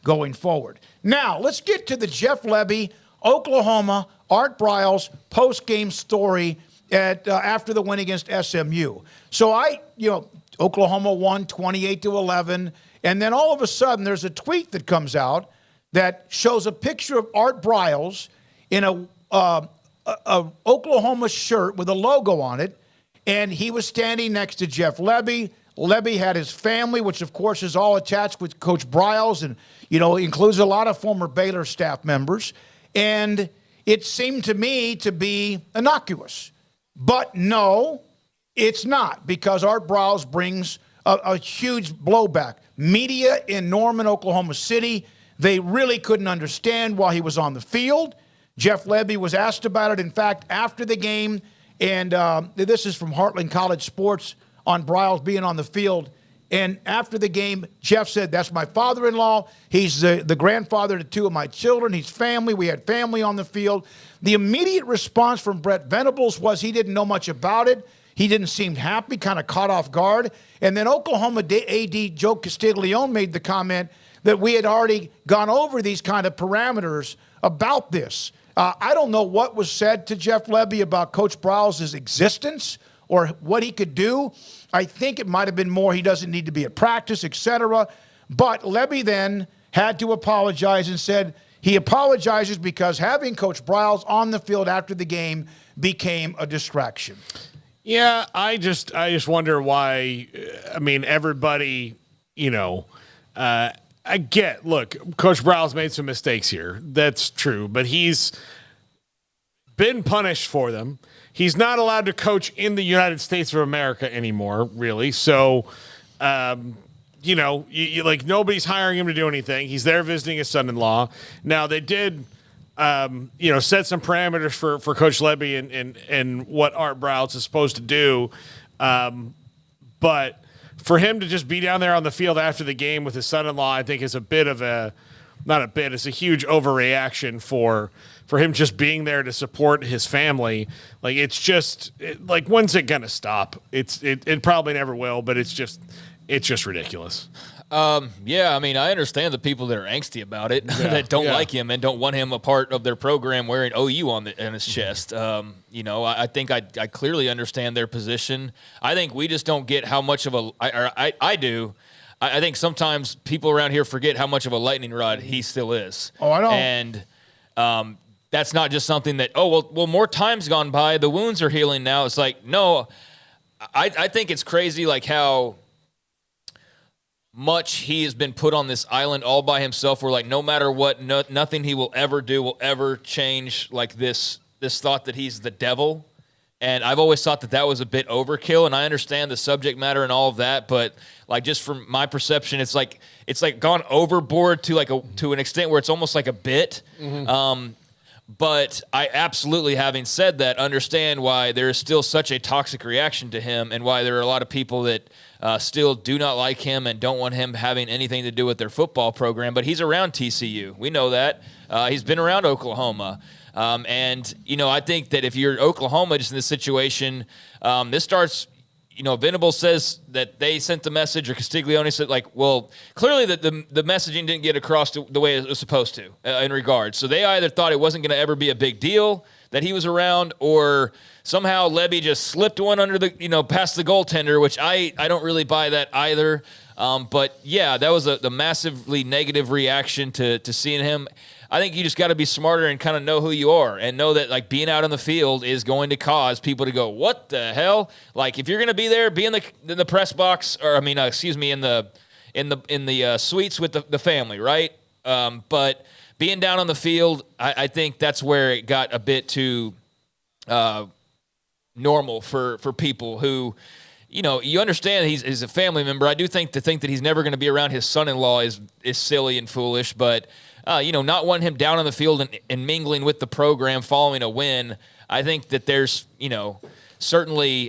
going forward. Now, let's get to the Jeff Lebby, Oklahoma, Art Briles post-game story after the win against SMU. So Oklahoma won 28-11, and then all of a sudden there's a tweet that comes out that shows a picture of Art Briles in a Oklahoma shirt with a logo on it, and he was standing next to Jeff Lebby. Lebby had his family, which of course is all attached with Coach Briles, and includes a lot of former Baylor staff members. And it seemed to me to be innocuous, but no, it's not, because Art Briles brings a huge blowback. Media in Norman, Oklahoma City, they really couldn't understand why he was on the field. Jeff Lebby was asked about it, in fact, after the game, and this is from Heartland College Sports on Briles being on the field. And after the game, Jeff said, "That's my father-in-law. He's the grandfather to two of my children. He's family. We had family on the field." The immediate response from Brett Venables was he didn't know much about it. He didn't seem happy, kind of caught off guard. And then Oklahoma AD Joe Castiglione made the comment that we had already gone over these kind of parameters about this. I don't know what was said to Jeff Lebby about Coach Briles' existence or what he could do. I think it might have been more he doesn't need to be at practice, etc. But Lebby then had to apologize and said he apologizes because having Coach Briles on the field after the game became a distraction. Yeah, I just wonder why. I mean, everybody, look, Coach Briles made some mistakes here. That's true, but he's been punished for them. He's not allowed to coach in the United States of America anymore, really. So, nobody's hiring him to do anything. He's there visiting his son-in-law. Now, they did, set some parameters for Coach Lebby and what Art Briles is supposed to do. But for him to just be down there on the field after the game with his son-in-law, I think is it's a huge overreaction for him just being there to support his family. Like, it's just when's it going to stop? It probably never will, but it's just ridiculous. I mean, I understand the people that are angsty about it, that don't like him and don't want him a part of their program wearing OU on his chest. I think I clearly understand their position. I think we just don't get how much of I do. I think sometimes people around here forget how much of a lightning rod he still is. Oh, I know. And that's not just something that, more time's gone by, the wounds are healing now. It's like, no, I think it's crazy like how much he has been put on this island all by himself, where like no matter what, nothing he will ever do will ever change like this thought that he's the devil. And I've always thought that was a bit overkill, and I understand the subject matter and all of that, but like just from my perception, it's like gone overboard to an extent where it's almost like a bit. Mm-hmm. But I absolutely, having said that, understand why there is still such a toxic reaction to him, and why there are a lot of people that still do not like him and don't want him having anything to do with their football program. But he's around TCU. We know that. He's been around Oklahoma. I think that if you're Oklahoma just in this situation, this starts, Venables says that they sent the message, or Castiglione said, clearly the messaging didn't get across the way it was supposed to in regards. So they either thought it wasn't going to ever be a big deal that he was around, or somehow Lebby just slipped one under past the goaltender, which I don't really buy that either. But yeah, that was the massively negative reaction to seeing him. I think you just got to be smarter and kind of know who you are, and know that like being out on the field is going to cause people to go, "What the hell?" Like, if you're going to be there, be in the press box, or in the suites with the family, right? But being down on the field, I think that's where it got a bit too normal for people who, you understand he's a family member. I do think to think that he's never going to be around his son-in-law is silly and foolish, but not wanting him down on the field and mingling with the program following a win, I think that there's, certainly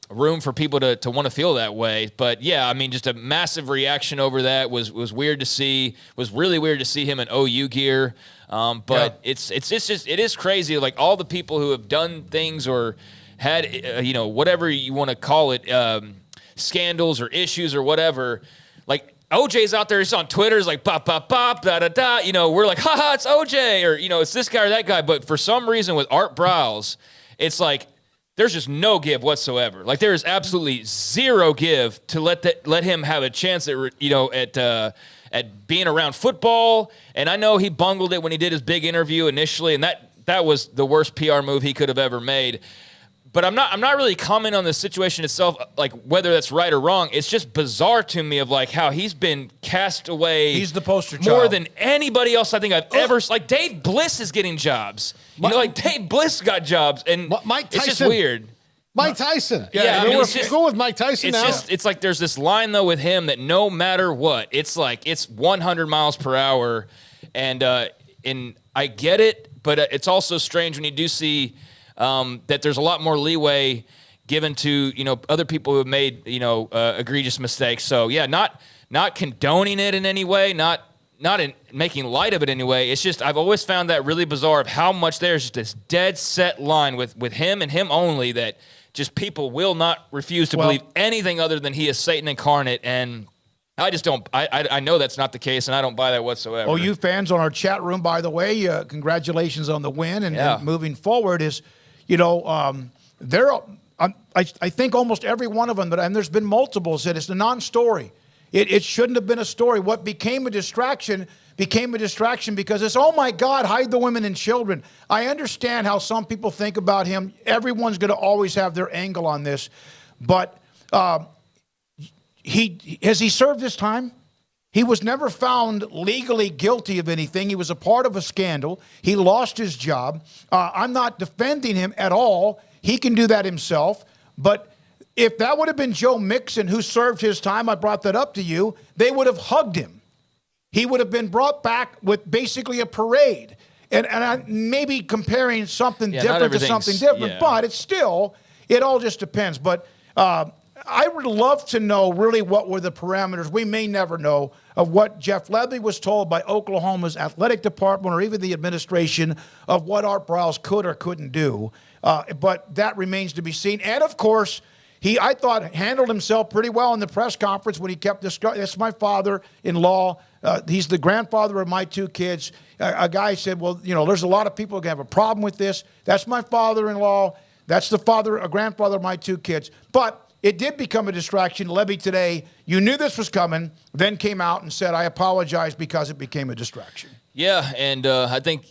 room for people to want to feel that way. But yeah, I mean, just a massive reaction over that was weird to see. Was really weird to see him in OU gear. But it's just it is crazy. Like, all the people who have done things or had whatever you want to call it, scandals or issues or whatever. Like, OJ's out there, he's on Twitter, he's like, pop, pop, pop, da, da, da. You know, we're like, haha, it's OJ, or, you know, it's this guy or that guy. But for some reason with Art Briles, it's like, there's just no give whatsoever. Like, there is absolutely zero give to let him have a chance at, you know, at being around football. And I know he bungled it when he did his big interview initially, and that was the worst PR move he could have ever made. But I'm not really commenting on the situation itself, like whether that's right or wrong. It's just bizarre to me of like how he's been cast away. He's the poster more child. than anybody else I think I've ever. Like Dave Bliss is getting jobs. You know, like Dave Bliss got jobs, and Mike Tyson. it's just weird. Mike Tyson. Yeah, I mean, it's just, go with Mike Tyson it's now. It's like there's this line though with him that no matter what, it's like it's 100 miles per hour, and I get it, but it's also strange when you do see. That there's a lot more leeway given to, you know, other people who have made, you know, egregious mistakes. So yeah, not condoning it in any way, not in making light of it anyway. It's just I've always found that really bizarre of how much there's just this dead set line with him and him only that just people will not refuse to believe anything other than he is Satan incarnate. And I just don't. I know that's not the case, and I don't buy that whatsoever. OU fans on our chat room, by the way, congratulations on the win. And moving forward is, you know, I think almost every one of them, and there's been multiple, said it's a non-story. It shouldn't have been a story. What became a distraction because it's, oh my God, hide the women and children. I understand how some people think about him. Everyone's going to always have their angle on this. But has he served his time? He was never found legally guilty of anything. He was a part of a scandal. He lost his job. I'm not defending him at all. He can do that himself. But if that would have been Joe Mixon who served his time, I brought that up to you, they would have hugged him. He would have been brought back with basically a parade. And I maybe comparing something different to something different, but it's still, it all just depends. But I would love to know really what were the parameters. We may never know of what Jeff Lebby was told by Oklahoma's athletic department or even the administration of what Art Briles could or couldn't do. But that remains to be seen. And of course, I thought handled himself pretty well in the press conference when he kept discussing. That's my father-in-law. He's the grandfather of my two kids. A guy said, well, you know, there's a lot of people who have a problem with this. That's my father-in-law. That's a grandfather of my two kids. But it did become a distraction. Lebby today, you knew this was coming, then came out and said, I apologize because it became a distraction. Yeah, and I think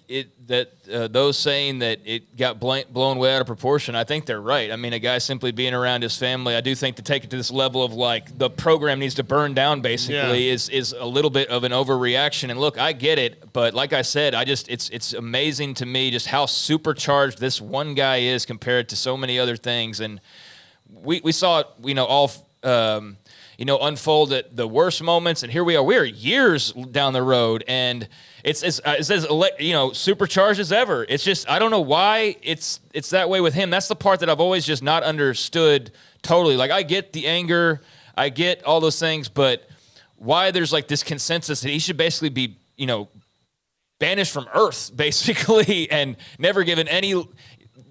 those saying that it got blown way out of proportion, I think they're right. I mean, a guy simply being around his family, I do think to take it to this level of like the program needs to burn down basically is a little bit of an overreaction. And look, I get it, but like I said, it's amazing to me just how supercharged this one guy is compared to so many other things. And we saw it, you know, all unfold at the worst moments, and here we are. We are years down the road, and it's as supercharged as ever. It's just I don't know why it's that way with him. That's the part that I've always just not understood totally. Like I get the anger, I get all those things, but why there's like this consensus that he should basically be, you know, banished from Earth basically and never given any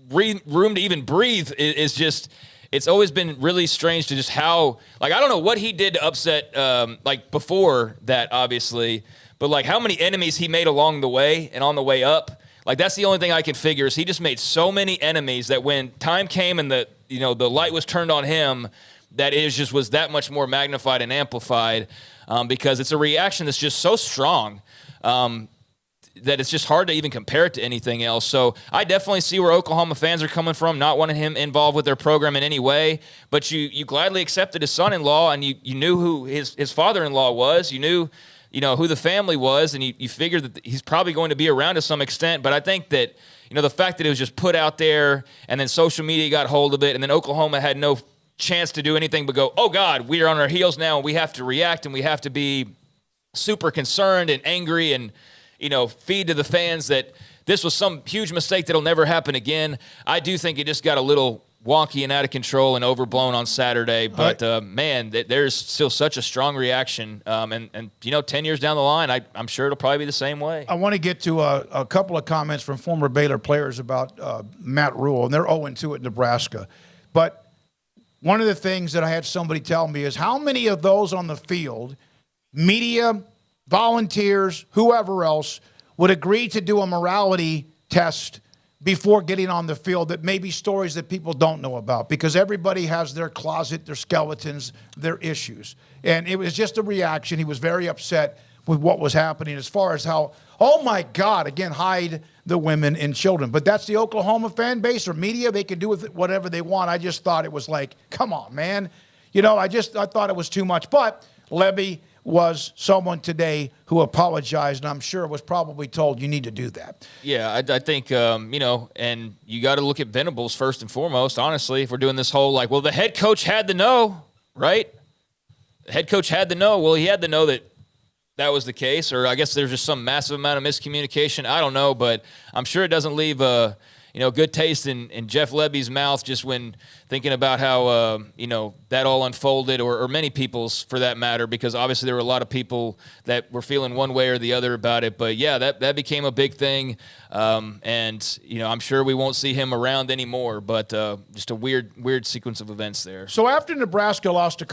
room to even breathe is just. It's always been really strange to just how, like, I don't know what he did to upset, like, before that, obviously, but, like, how many enemies he made along the way and on the way up. Like, that's the only thing I can figure is he just made so many enemies that when time came and the light was turned on him, that it was that much more magnified and amplified because it's a reaction that's just so strong. That it's just hard to even compare it to anything else. So I definitely see where Oklahoma fans are coming from, not wanting him involved with their program in any way. But you gladly accepted his son-in-law, and you knew who his father-in-law was. You knew, who the family was, and you figured that he's probably going to be around to some extent. But I think that, the fact that it was just put out there, and then social media got hold of it, and then Oklahoma had no chance to do anything but go, oh, God, we are on our heels now, and we have to react, and we have to be super concerned and angry and feed to the fans that this was some huge mistake that'll never happen again. I do think it just got a little wonky and out of control and overblown on Saturday. But, man, there's still such a strong reaction. And 10 years down the line, I'm sure it'll probably be the same way. I want to get to a couple of comments from former Baylor players about Matt Rule, and they're 0-2 at Nebraska. But one of the things that I had somebody tell me is how many of those on the field media, volunteers, whoever else would agree to do a morality test before getting on the field, that maybe stories that people don't know about, because everybody has their closet, their skeletons, their issues. And it was just a reaction. He was very upset with what was happening as far as how, oh my God, again, hide the women and children. But that's the Oklahoma fan base or media. They can do with it whatever they want. I just thought it was like, come on, man. You know, I thought it was too much. But Lebby was someone today who apologized, and I'm sure was probably told, you need to do that. Yeah, I think, you know, and you got to look at Venables first and foremost, honestly, if we're doing this whole, like, well, the head coach had to know, right? The head coach had to know. Well, he had to know that was the case, or I guess there's just some massive amount of miscommunication. I don't know, but I'm sure it doesn't leave a good taste in Jeff Lebby's mouth just when thinking about how, that all unfolded, or many people's for that matter, because obviously there were a lot of people that were feeling one way or the other about it. But yeah, that became a big thing. And, I'm sure we won't see him around anymore, but just a weird sequence of events there. So after Nebraska lost to